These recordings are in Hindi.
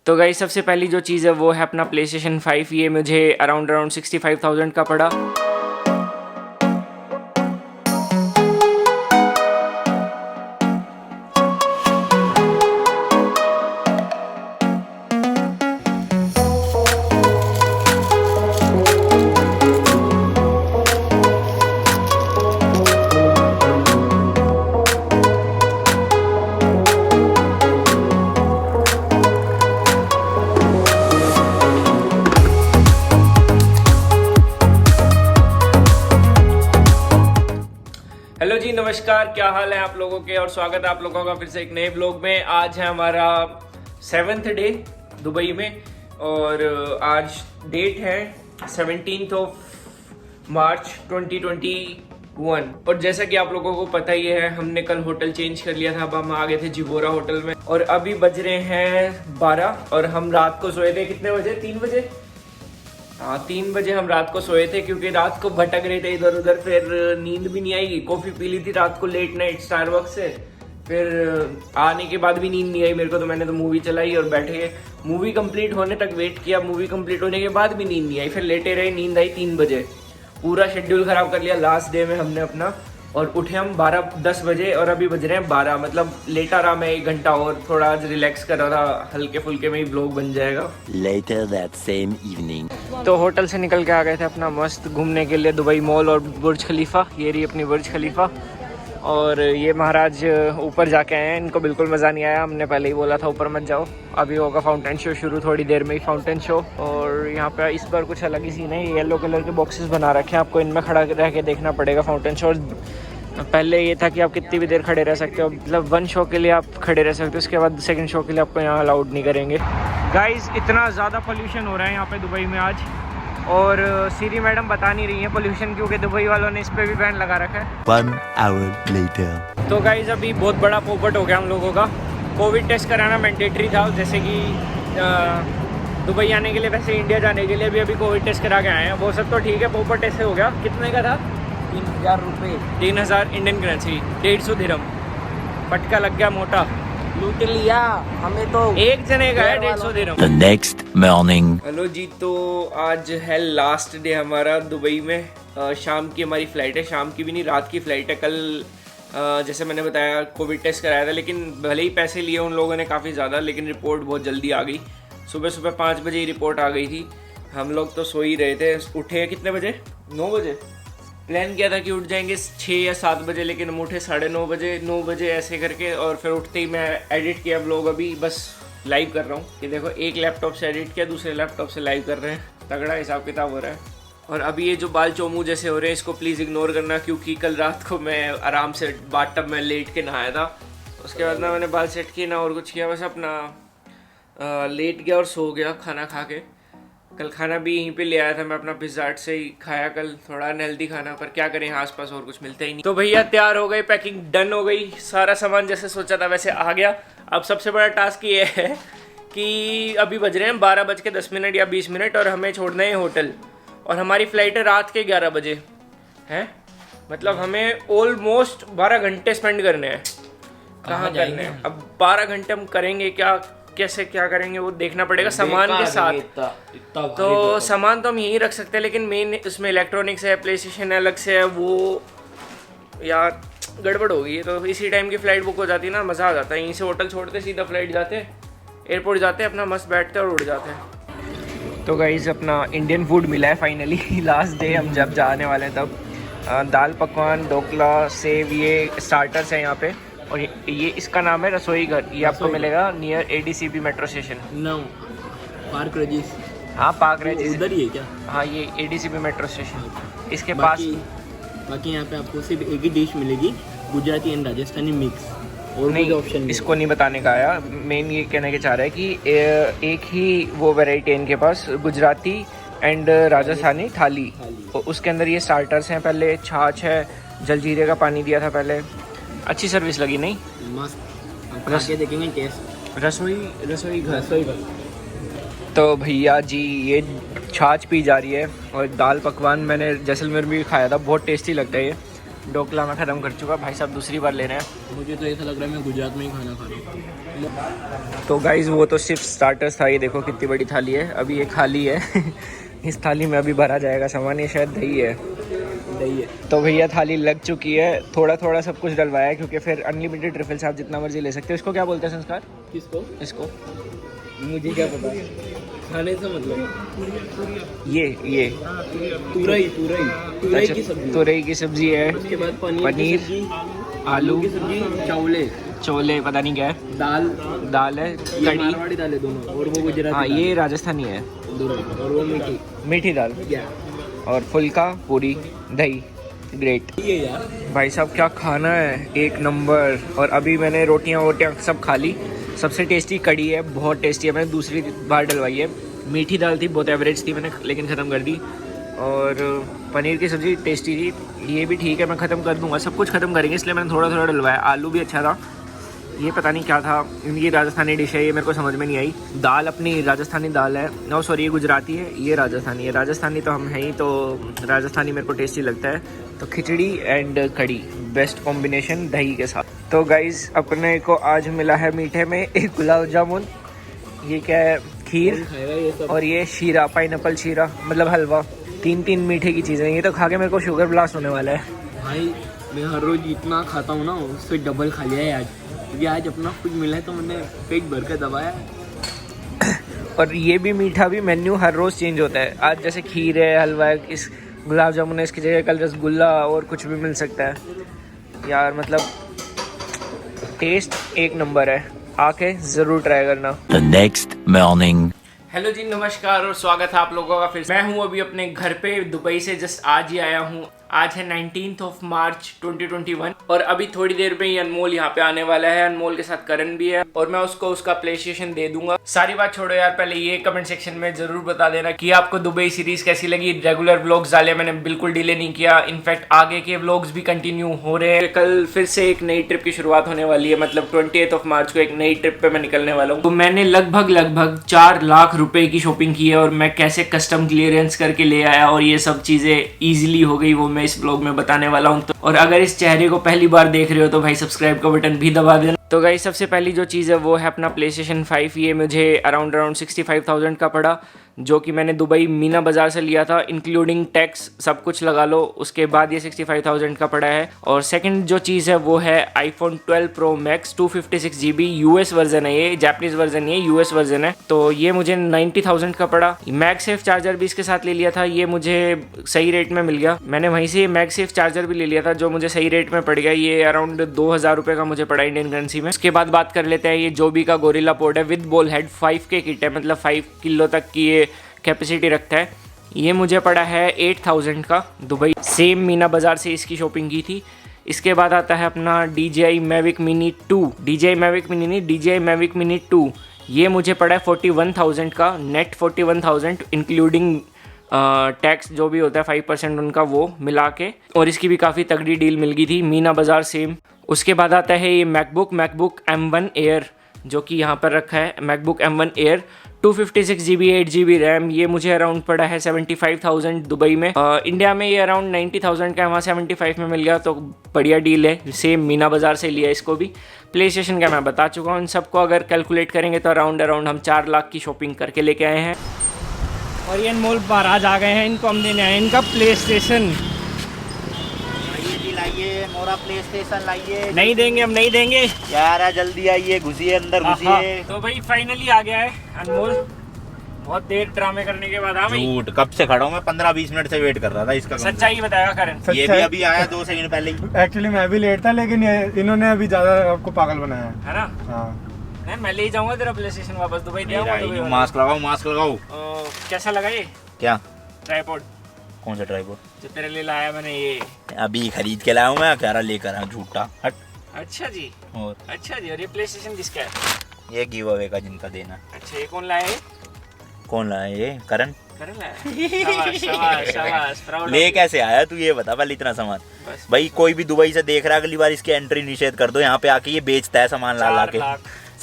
तो गाइस सबसे पहली जो चीज़ है वो है अपना PlayStation 5। ये मुझे अराउंड 65,000 का पड़ा। हेलो जी, नमस्कार, क्या हाल है आप लोगों के, और स्वागत है आप लोगों का फिर से एक नए ब्लॉग में। आज है हमारा 7th डे दुबई में और आज डेट है 17th ऑफ मार्च 2021। और जैसा कि आप लोगों को पता ही है, हमने कल होटल चेंज कर लिया था। अब हम आ गए थे जिबोरा होटल में और अभी बज रहे हैं 12 और हम रात को सोए थे कितने बजे? 3 बजे। हाँ, 3 बजे हम रात को सोए थे क्योंकि रात को भटक रहे थे इधर उधर, फिर नींद भी नहीं आई। कॉफी पी ली थी रात को लेट नाइट स्टारबक्स से, फिर आने के बाद भी नींद नहीं आई मेरे को, तो मैंने तो मूवी चलाई और बैठे मूवी कंप्लीट होने तक वेट किया। मूवी कंप्लीट होने के बाद भी नींद नहीं आई, फिर लेटे रहे, नींद आई 3 बजे। पूरा शेड्यूल खराब कर लिया लास्ट डे में हमने अपना। और उठे हम 10 बजे और अभी बज रहे हैं 12। मतलब लेटा रहा मैं 1 घंटा और थोड़ा आज रिलैक्स कर रहा था, हल्के फुल्के में ही ब्लॉग बन जाएगा। Later that same evening. तो होटल से निकल के आ गए थे अपना मस्त घूमने के लिए दुबई मॉल और बुर्ज खलीफा। ये रही अपनी बुर्ज खलीफा और ये महाराज ऊपर जाके आए हैं, इनको बिल्कुल मज़ा नहीं आया। हमने पहले ही बोला था ऊपर मत जाओ। अभी होगा फाउंटेन शो शुरू, थोड़ी देर में ही फाउंटेन शो। और यहाँ पे इस बार कुछ अलग ही सीन है, येलो कलर के बॉक्सेस बना रखे हैं, आपको इनमें खड़ा रह के देखना पड़ेगा फाउंटेन शो। पहले ये था कि आप कितनी भी देर खड़े रह सकते हो, मतलब 1 शो के लिए आप खड़े रह सकते हो, उसके बाद 2nd शो के लिए आपको यहाँ अलाउड नहीं करेंगे। गाइस इतना ज़्यादा पोल्यूशन हो रहा है यहाँ पे दुबई में आज, और सीरी मैडम बता नहीं रही है पोल्यूशन, क्योंकि दुबई वालों ने इस पे भी बैन लगा रखा है। 1 hour later. तो गाइस अभी बहुत बड़ा पोपट हो गया हम लोगों का। कोविड टेस्ट कराना मैंडेटरी था, जैसे कि दुबई आने के लिए, वैसे इंडिया जाने के लिए भी अभी कोविड टेस्ट करा के आए हैं। वो सब तो ठीक है, पोपट टेस्ट हो गया। कितने का था? 3,000 रुपये। 3,000 इंडियन करेंसी, 150 दिरहम। फटका लग गया मोटा, लूट लिया हमें तो। एक जने का है 150 दिरहम। The next morning. हेलो जी, तो आज है लास्ट डे हमारा दुबई में। शाम की हमारी फ़्लाइट है, शाम की भी नहीं, रात की फ़्लाइट है। कल जैसे मैंने बताया कोविड टेस्ट कराया था, लेकिन भले ही पैसे लिए उन लोगों ने काफ़ी ज़्यादा, लेकिन रिपोर्ट बहुत जल्दी आ गई। सुबह 5 बजे ही रिपोर्ट आ गई थी। हम लोग तो सो ही रहे थे। उठे कितने बजे? 9 बजे। प्लान किया था कि उठ जाएंगे 6 या 7 बजे, लेकिन हम उठे 9:30 बजे, 9 बजे ऐसे करके। और फिर उठते ही मैं एडिट किया ब्लॉग, अभी बस लाइव कर रहा हूँ। कि देखो, एक लैपटॉप से एडिट किया, दूसरे लैपटॉप से लाइव कर रहे हैं। तगड़ा हिसाब किताब हो रहा है। और अभी ये जो बाल चोमू जैसे हो रहे हैं, इसको प्लीज़ इग्नोर करना, क्योंकि कल रात को मैं आराम से बाथटब में लेट के नहाया था। उसके बाद ना मैंने बाल सेट किए ना और कुछ किया, बस अपना लेट गया और सो गया खाना खा के। कल खाना भी यहीं पे ले आया था मैं, अपना पिज़्ज़ा हट से ही खाया कल, थोड़ा अनहेल्दी खाना, पर क्या करें, आसपास और कुछ मिलता ही नहीं। तो भैया तैयार हो गए, पैकिंग डन हो गई, सारा सामान जैसे सोचा था वैसे आ गया। अब सबसे बड़ा टास्क ये है कि अभी बज रहे हैं 12:10 या 20 और हमें छोड़ना है होटल। और हमारी फ़्लाइट है रात के 11 बजे है, मतलब हमें ऑलमोस्ट 12 घंटे स्पेंड करने हैं। कहाँ करने हैं? अब 12 घंटे हम करेंगे क्या, कैसे क्या करेंगे वो देखना पड़ेगा सामान के साथ। तो सामान तो हम यहीं रख सकते हैं, लेकिन मेन उसमें इलेक्ट्रॉनिक्स है, प्लेस्टेशन अलग से है, वो यार गड़बड़ हो गई है। तो इसी टाइम की फ़्लाइट बुक हो जाती है ना, मज़ा आ जाता है। यहीं से होटल छोड़ते सीधा फ्लाइट जाते, एयरपोर्ट जाते, अपना मस्त बैठते और उड़ जाते हैं। तो गाइस अपना इंडियन फूड मिला है फाइनली। लास्ट डे हम जब जाने वाले हैं तब। दाल पकवान, ढोकला, सेव, ये स्टार्टर्स हैं यहाँ पे। और ये इसका नाम है रसोई घर। ये आपको मिलेगा near ADCB metro station. No, park Regis. हाँ, पार्क रजिस उधर ही है क्या? हाँ, ये ADCB मेट्रो स्टेशन इसके पास। बाकी यहाँ पे आपको सिर्फ एक ही डिश मिलेगी, गुजराती एंड राजस्थानी मिक्स, और नहीं, ऑप्शन इसको नहीं बताने का आया। मेन ये कहने के चाह रहा है कि एक ही वो वैरायटी है इनके पास, गुजराती एंड राजस्थानी थाली। और उसके अंदर ये स्टार्टर्स हैं, पहले छाछ है, जलजीरे का पानी दिया था पहले। अच्छी सर्विस लगी नहीं? मस्त, आप खा के देखेंगे टेस्ट। रसोई घर। तो भैया जी ये छाछ पी जा रही है, और दाल पकवान मैंने जैसलमेर में भी खाया था, बहुत टेस्टी लगता है ये। ढोकला मैं ख़त्म कर चुका, भाई साहब दूसरी बार ले रहे हैं। मुझे तो ऐसा लग रहा है मैं गुजरात में ही खाना खा रहा हूँ। तो गाइज़ वो तो सिर्फ स्टार्टर्स था, ये देखो कितनी बड़ी थाली है, अभी ये खाली है इस थाली में अभी भरा जाएगा सामान, ये शायद दही है। दही है। तो भैया थाली लग चुकी है, थोड़ा थोड़ा सब कुछ डलवाया है क्योंकि फिर अनलिमिटेड ट्रिफल्स आप जितना मर्जी ले सकते हो। इसको क्या बोलते हैं संस्कार? किसको? इसको मुझे क्या पता, खाने से मतलब। ये तुरई की सब्जी। तुरई की सब्जी है, उसके बाद पनीर की सब्जी, आलू की सब्जी, छोले पता नहीं क्या है, दाल है, ये कड़ी। मारवाड़ी दाल है दोनों, और वो गुजराती हाँ दाल ये राजस्थानी है, है, और वो मीठी दाल क्या और फुल्का पूरी दही। ग्रेट ये यार। भाई साहब क्या खाना है, एक नंबर। और अभी मैंने रोटियां वोटियां सब खा ली। सबसे टेस्टी कड़ी है, बहुत टेस्टी है, मैंने दूसरी बार डलवाई है। मीठी दाल थी, बहुत एवरेज थी, मैंने लेकिन ख़त्म कर दी। और पनीर की सब्ज़ी टेस्टी थी, ये भी ठीक है, मैं ख़त्म कर दूंगा, सब कुछ ख़त्म करेंगे इसलिए मैंने थोड़ा थोड़ा डलवाया। आलू भी अच्छा था, ये पता नहीं क्या था, इनकी राजस्थानी डिश है, ये मेरे को समझ में नहीं आई। दाल अपनी राजस्थानी दाल है, नो सॉरी ये गुजराती है, ये राजस्थानी है। राजस्थानी तो हम हैं ही, तो राजस्थानी मेरे को टेस्टी लगता है। तो खिचड़ी एंड कड़ी बेस्ट कॉम्बिनेशन दही के साथ। तो गाइज़ अपने को आज मिला है मीठे में एक गुलाब जामुन, ये क्या है खीर, खाएगा ये सब। और ये शीरा, पाइनएप्पल शीरा मतलब हलवा। तीन मीठे की चीज़ें, ये तो खा के मेरे को शुगर ब्लास्ट होने वाला है। भाई मैं हर रोज इतना खाता हूँ ना, उससे डबल खा लिया है आज, क्योंकि आज अपना कुछ मिला है तो मैंने पेट भर कर दबाया है। और ये भी मीठा भी मेन्यू हर रोज़ चेंज होता है। आज जैसे खीर है, हलवा है, इस गुलाब जामुन है, इसकी जगह कल रसगुल्ला और कुछ भी मिल सकता है यार। मतलब टेस्ट एक नंबर है, आके ज़रूर ट्राई करना। The next morning. हेलो जी, नमस्कार और स्वागत है आप लोगों का फिर। मैं हूं अभी अपने घर पे, दुबई से जस्ट आज ही आया हूं। आज है 19 मार्च 2021 और अभी थोड़ी देर में ही अनमोल यहाँ पे आने वाला है। अनमोल के साथ करण भी है और मैं उसको उसका प्ले स्टेशन दे दूंगा। सारी बात छोड़ो यार, पहले ये कमेंट सेक्शन में जरूर बता देना कि आपको दुबई सीरीज कैसी लगी। रेगुलर व्लॉग्स डाले मैंने, बिल्कुल डिले नहीं किया, इनफैक्ट आगे के व्लॉग्स भी कंटिन्यू हो रहे हैं। कल फिर से एक नई ट्रिप की शुरुआत होने वाली है, मतलब 28 मार्च को एक नई ट्रिप पे मैं निकलने वाला हूँ। तो मैंने लगभग 4 लाख रुपए की शॉपिंग की है और मैं कैसे कस्टम क्लियरेंस करके ले आया और ये सब चीजें इजीली हो गई, वो मैं इस ब्लॉग में बताने वाला हूँ। तो और अगर इस चेहरे को पहली बार देख रहे हो तो भाई सब्सक्राइब का बटन भी दबा देना। तो गाइस सबसे पहली जो चीज़ है वो है अपना PlayStation 5। ये मुझे अराउंड 65,000 का पड़ा, जो कि मैंने दुबई मीना बाज़ार से लिया था, इंक्लूडिंग टैक्स सब कुछ लगा लो, उसके बाद ये 65,000 का पड़ा है। और सेकंड जो चीज़ है वो है iPhone 12 Pro Max 256GB US version है, ये जापानीज वर्जन नहीं है, US वर्जन है। तो ये मुझे 90,000 का पड़ा। मैगसेफ चार्जर भी इसके साथ ले लिया था, ये मुझे सही रेट में मिल गया। मैंने वहीं से मैगसेफ चार्जर भी ले लिया था जो मुझे सही रेट में पड़ गया, ये अराउंड 2,000 रुपये का मुझे पड़ा इंडियन करेंसी में। उसके बाद बात कर लेते हैं, ये जोबी का गोरिल्ला पोड है with ball head, 5K kit है, मतलब 5 किलो तक की ये कैपेसिटी रखता है। ये मुझे पड़ा है 8,000 का, दुबई सेम मीना बाज़ार से इसकी शॉपिंग की थी। इसके बाद आता है अपना DJI Mavic Mini 2, DJI Mavic Mini नहीं, DJI Mavic Mini 2। ये मुझे पड़ा है 41,000 का, नेट 41,000 इंक्लूडिंग टैक्स जो भी होता है 5% उनका, वो मिला के। और इसकी भी काफ़ी तगड़ी डील मिल गई थी, मीना बाज़ार सेम। उसके बाद आता है ये मैकबुक M1 Air, जो कि यहाँ पर रखा है, MacBook M1 Air 256GB 8GB RAM. ये मुझे अराउंड पड़ा है 75,000 दुबई में। इंडिया में ये अराउंड 90,000 का है, वहाँ 75 में मिल गया, तो बढ़िया डील है। सेम मीना बाज़ार से लिया इसको भी। प्ले स्टेशन का मैं बता चुका हूँ, इन सबको अगर कैलकुलेट करेंगे तो अराउंड हम 4 लाख की शॉपिंग करके लेके आए हैं। और ये अनमोल महाराज आ गए हैं, इनको हम देने आए इनका प्ले स्टेशन। लाइए मोरा प्ले स्टेशन लाइए। नहीं देंगे, हम नहीं देंगे यार जल्दी आइए, घुसिए अंदर घुसिए। तो भाई फाइनली आ गया है अनमोल, बहुत देर ड्रामे करने के बाद। हाँ भाई, झूठ, कब से खड़ा हूँ मैं, 15-20 मिनट से वेट कर रहा था इसका। सच्चाई बताया करण, ये भी अभी आया 2 सेकंड पहले ही। एक्चुअली मैं भी लेट था, लेकिन इन्होंने अभी ज्यादा आपको पागल बनाया है ना। हाँ, मैं ले जाऊंगा तेरा प्ले स्टेशन वापस, दुबई दे आऊंगा दुबई वाला। मास्क लगाओ, मास्क लगाओ। कैसा लगा ये क्या ट्राइपॉड कौन सा ट्राइपॉड? जो तेरे लिए लाया मैंने, ये अभी खरीद के लाया हूँ मैं, क्या लेकर आया झूठा। हट। अच्छा जी, और अच्छा जी। और ये प्ले स्टेशन किसका है? ये गिव अवे का जिनका देना। अच्छा, ये कौन लाया है? कौन लाया ये? करण। करण लाया? शाबाश शाबाश शाबाश, प्राउड। ले कैसे आया तू ये बता पहले इतना सामान। भाई कोई भी दुबई से देख रहा है, अगली बार इसकी एंट्री निषेध कर दो, यहाँ पे आके ये बेचता है सामान ला ला के।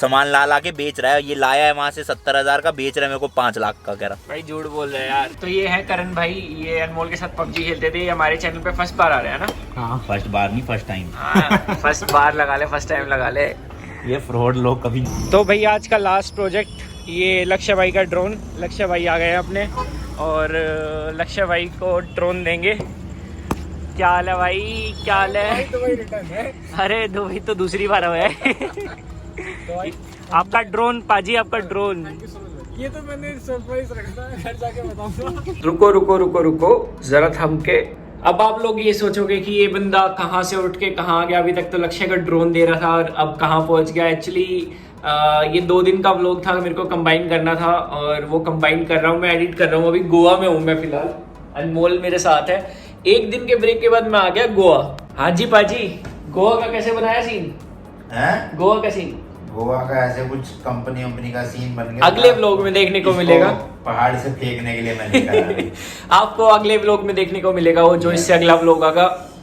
सामान ला के बेच रहा है। ये लाया है वहाँ से 70,000 का, बेच रहा है मेरे को 5 लाख का, कह रहा। भाई झूठ बोल रहे हैं यार। तो ये है करण भाई, ये अनमोल के साथ पबजी खेलते थे। ये हमारे चैनल पे फर्स्ट बार आ रहे हैं ना। हाँ, फर्स्ट बार नहीं, फर्स्ट टाइम। हाँ, फर्स्ट बार लगा ले, फर्स्ट टाइम लगा ले। ये फ्रॉड लोग कभी। तो भाई आज का लास्ट प्रोजेक्ट ये लक्ष्य भाई का ड्रोन। लक्ष्य भाई आ गए हैं अपने, और लक्ष्य भाई को ड्रोन देंगे। क्या हाल है भाई, क्या हाल है? अरे दुबई तो दूसरी बार हुआ है। आपका ड्रोन पाजी, आपका ड्रोन। ये तो मैंने सरप्राइज रखा है, घर जाके बताऊंगा। रुको रुको रुको रुको जरा थम के। अब आप लोग ये सोचोगे कि ये बंदा कहाँ से उठ के कहाँ आ गया। अभी तक तो लक्ष्य का ड्रोन दे रहा था और अब कहाँ पहुंच गया। एक्चुअली ये 2 दिन का व्लॉग था, मेरे को कंबाइन करना था और वो कंबाइन कर रहा हूँ, मैं एडिट कर रहा हूँ। अभी गोवा में हूँ मैं फिलहाल, अनमोल मेरे साथ है। 1 दिन के ब्रेक के बाद मैं आ गया गोवा। हाँ जी पाजी, गोवा का कैसे बनाया सीन? हैं? गोवा का सीन गोवा का ऐसे कुछ कंपनी का सीन बन गया। अगले व्लॉग में देखने को मिलेगा। पहाड़ से फेंकने के लिए मैं लेकर आपको अगले व्लॉग में देखने को मिलेगा वो, जो इससे अगला व्लॉग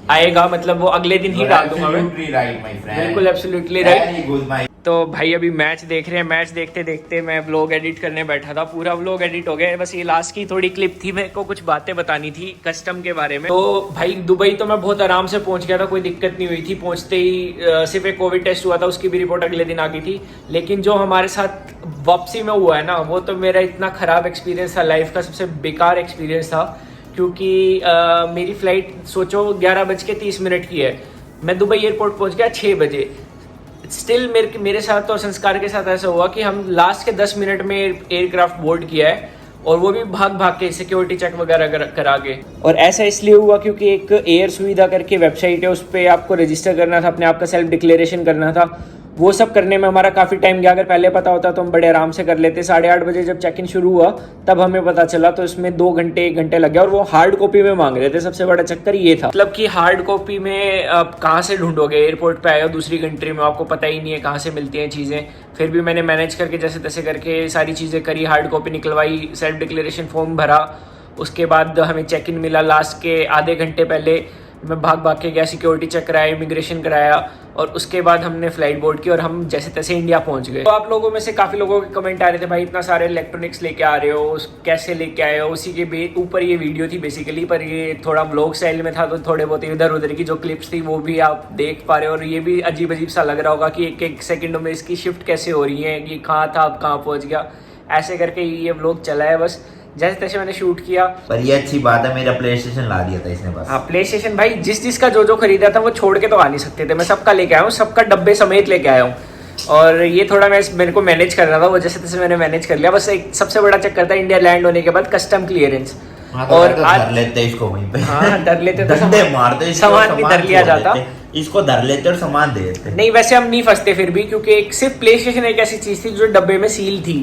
आएगा, मतलब वो अगले दिन ही डाल दूंगा मैं। बिल्कुल एब्सोल्युटली राइट। तो भाई अभी मैच देख रहे हैं। मैच देखते देखते मैं व्लॉग एडिट करने बैठा था, पूरा व्लॉग एडिट हो गया। बस ये लास्ट की थोड़ी क्लिप थी, मेरे को कुछ बातें बतानी थी कस्टम के बारे में। तो भाई दुबई तो मैं बहुत आराम से पहुंच गया था, कोई दिक्कत नहीं हुई थी। पहुंचते ही सिर्फ एक कोविड टेस्ट हुआ था, उसकी भी रिपोर्ट अगले दिन आ गई थी। लेकिन जो हमारे साथ वापसी में हुआ है ना, वो तो मेरा इतना खराब एक्सपीरियंस था, लाइफ का सबसे बेकार एक्सपीरियंस था। क्योंकि मेरी फ्लाइट सोचो 11:30 की है, मैं दुबई एयरपोर्ट पहुंच गया 6 बजे। स्टिल मेरे साथ और संस्कार के साथ ऐसा हुआ कि हम लास्ट के 10 मिनट में एयरक्राफ्ट बोर्ड किया है, और वो भी भाग भाग के सिक्योरिटी चेक वगैरह करा के। और ऐसा इसलिए हुआ क्योंकि एक एयर सुविधा करके वेबसाइट है, उस पर आपको रजिस्टर करना था, अपने आप का सेल्फ डिक्लेरेशन करना था। वो सब करने में हमारा काफ़ी टाइम गया। अगर पहले पता होता तो हम बड़े आराम से कर लेते। 8:30 बजे जब चेक इन शुरू हुआ तब हमें पता चला, तो इसमें 2 घंटे 1 घंटे लग गया। और वो हार्ड कॉपी में मांग रहे थे, सबसे बड़ा चक्कर ये था। मतलब कि हार्ड कॉपी में आप कहाँ से ढूंढोगे, एयरपोर्ट पे आए हो दूसरी कंट्री में, आपको पता ही नहीं है कहाँ से मिलती हैं चीज़ें। फिर भी मैंने मैनेज करके जैसे तैसे करके सारी चीज़ें करी, हार्ड कॉपी निकलवाई, सेल्फ डिक्लेरेशन फॉर्म भरा। उसके बाद हमें चेक इन मिला लास्ट के आधे घंटे पहले। मैं भाग भाग के गया, सिक्योरिटी चेक कराया, इमिग्रेशन कराया, और उसके बाद हमने फ्लाइट बोर्ड की और हम जैसे तैसे इंडिया पहुंच गए। तो आप लोगों में से काफ़ी लोगों के कमेंट आ रहे थे, भाई इतना सारे इलेक्ट्रॉनिक्स लेके आ रहे हो, कैसे लेके आए हो। उसी के ऊपर ये वीडियो थी बेसिकली, पर ये थोड़ा ब्लॉग स्टाइल में था, तो थोड़े बहुत इधर उधर की जो क्लिप्स थी वो भी आप देख पा रहे हो। और ये भी अजीब अजीब सा लग रहा होगा कि एक एक सेकंडों में इसकी शिफ्ट कैसे हो रही है, कि कहाँ था अब कहाँ पहुँच गया। ऐसे करके ये व्लॉग चला है, बस जैसे तैसे मैंने शूट किया। पर ये अच्छी बात है, मेरा प्ले स्टेशन ला दिया था इसने बस। हाँ, प्ले स्टेशन भाई जिसका जो खरीदा था वो छोड़ के तो आ नहीं सकते थे। मैं सबका लेके आया हूँ, सबका डब्बे समेत लेके आया हूँ। और ये थोड़ा मेरे को मैनेज करना था, वो जैसे तैसे मैंने मैनेज कर लिया। बस एक सबसे बड़ा चक्कर था इंडिया लैंड होने के बाद कस्टम क्लियरेंस। और धर लेते इसको वहीं पे। हाँ, धर लेते तो डंडे मारते, सामान भी धर लिया जाता, इसको धर लेते और सामान दे देते। नहीं, वैसे हम नहीं फंसते फिर भी, क्योंकि एक सिर्फ प्ले स्टेशन एक ऐसी चीज थी जो डब्बे में सील थी,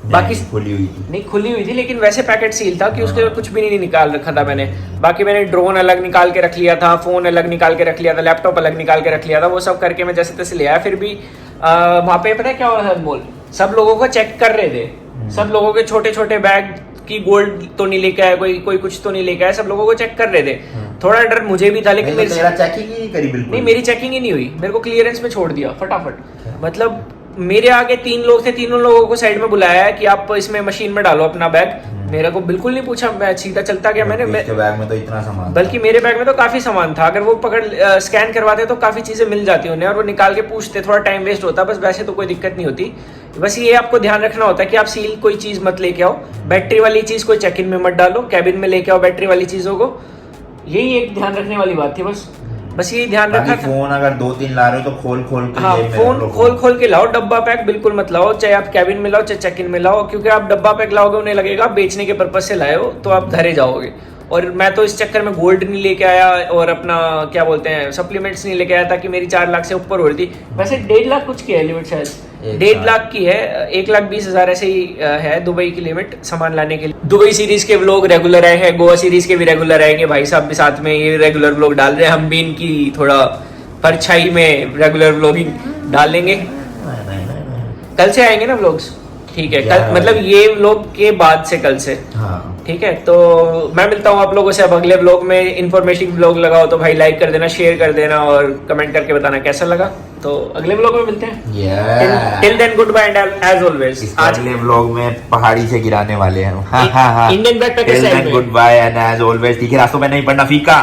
बाकी खुली हुई थी। नहीं, खुली हुई थी लेकिन वैसे पैकेट सील था कि उसके कुछ भी नहीं निकाल रखा था मैंने। बाकी मैंने ड्रोन अलग निकाल के रख लिया था, फोन अलग निकाल के रख लिया था, लैपटॉप अलग निकाल के रख लिया था। वो सब करके मैं जैसे तैसे ले आया। फिर भी वहाँ पे पता है क्या हो रहा था अनमोल, सब लोगों को चेक कर रहे थे। सब लोगों के छोटे छोटे बैग की गोल्ड तो नहीं लेके आया, कोई कुछ तो नहीं लेके आया, सब लोगों को चेक कर रहे थे। थोड़ा डर मुझे भी था, लेकिन मेरी चेकिंग ही नहीं करी बिल्कुल। नहीं, मेरी चेकिंग ही नहीं हुई, मेरे को क्लियरेंस में छोड़ दिया फटाफट। मतलब मेरे आगे 3 लोग थे, तीनों लोगों को साइड में बुलाया है कि आप इसमें मशीन में डालो अपना बैग। मेरे को बिल्कुल नहीं पूछा, मैं सीधा चलता गया। मैंने बैग में तो इतना सामान, बल्कि मेरे बैग में तो काफी सामान था। अगर वो स्कैन करवाते तो काफी चीजें मिल जाती उन्हें, और वो निकाल के पूछते, थोड़ा टाइम वेस्ट होता। बस वैसे तो कोई दिक्कत नहीं होती। बस ये आपको ध्यान रखना होता है कि आप सील कोई चीज मत लेके आओ, बैटरी वाली चीज कोई चेक इन में मत डालो, कैबिन में लेके आओ बैटरी वाली चीजों को। यही एक ध्यान रखने वाली बात थी। बस ये ध्यान रखा था। फोन अगर 2-3 ला रहे हो तो खोल के, हाँ, फोन खोल के लाओ। डब्बा पैक बिल्कुल मत लाओ, चाहे आप कैबिन में लाओ चाहे चेक इन में लाओ, क्योंकि आप डब्बा पैक लाओगे उन्हें लगेगा आप बेचने के पर्पज से लाए हो, तो आप धरे जाओगे। और मैं तो इस चक्कर में गोल्ड नहीं लेके आया, और अपना क्या बोलते हैं सप्लीमेंट्स नहीं लेके आया, ताकि मेरी 4 लाख से ऊपर हो रही थी। वैसे 1.5 लाख कुछ की है लिमिट, शायद 1.5 लाख की है, 1,20,000 ऐसे ही है दुबई की लिमिट सामान लाने के लिए। दुबई सीरीज के व्लॉग रेगुलर आए हैं, गोवा सीरीज के भी रेगुलर आएंगे। भाई साहब भी साथ में ये रेगुलर व्लॉग डाल रहे हैं, हम भी इनकी थोड़ा परछाई में रेगुलर व्लॉगिंग डालेंगे। कल से आएंगे ना व्लॉग्स, ठीक है? कल मतलब ये व्लॉग के बाद से, कल से, हाँ ठीक है? तो मैं मिलता हूँ आप लोगों से अब अगले व्लॉग में। इन्फॉर्मेटिव व्लॉग लगाओ तो भाई लाइक कर देना, शेयर कर देना, और कमेंट करके बताना कैसा लगा। तो अगले व्लॉग में मिलते हैं। Yeah. Till then goodbye and as always. इस अगले व्लॉग में पहाड़ी से गिराने वाले हैं। Indian backpacker goodbye and as always, ठीक है, रास्तों में नहीं पड़ना फीका।